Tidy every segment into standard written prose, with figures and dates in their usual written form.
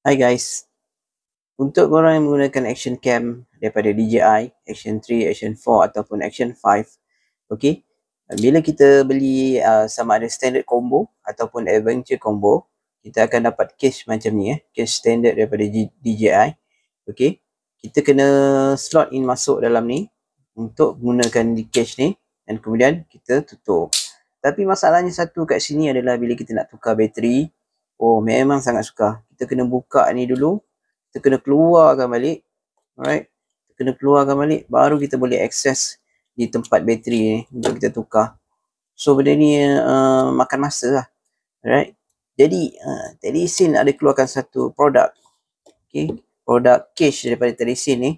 Hi guys, untuk korang yang menggunakan Action Cam daripada DJI, Action 3, Action 4 ataupun Action 5, okay, bila kita beli sama ada standard combo ataupun adventure combo, kita akan dapat case macam ni, case standard daripada DJI. Okay, kita kena slot in masuk dalam ni untuk gunakan di case ni dan kemudian kita tutup. Tapi masalahnya satu kat sini adalah bila kita nak tukar bateri, oh memang sangat susah. Kita kena buka ni dulu, kita kena keluarkan balik, alright, kita kena keluarkan balik, baru kita boleh akses di tempat bateri ni untuk kita tukar. So benda ni makan masa lah, alright. Jadi Telesin ada keluarkan satu produk, okay, produk case daripada Telesin ni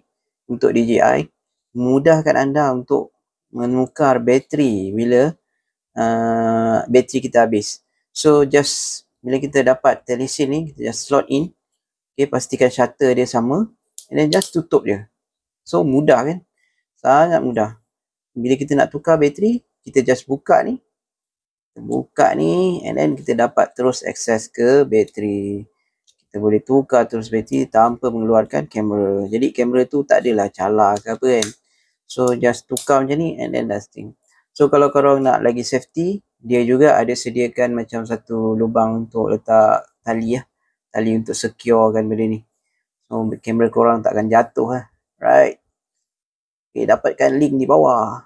untuk DJI, memudahkan anda untuk menukar bateri bila bateri kita habis. So just bila kita dapat Telesin ni, kita just slot in, okay, pastikan shutter dia sama and then just tutup dia. So mudah kan, sangat mudah. Bila kita nak tukar bateri, kita just buka ni and then kita dapat terus akses ke bateri. Kita boleh tukar terus bateri tanpa mengeluarkan kamera. Jadi kamera tu tak adalah calar ke apa kan. So just tukar macam ni and then dusting. So kalau korang nak lagi safety, dia juga ada sediakan macam satu lubang untuk letak tali lah. Tali untuk securekan benda ni. So kamera korang tak akan jatuh lah. Right. Okay, dapatkan link di bawah.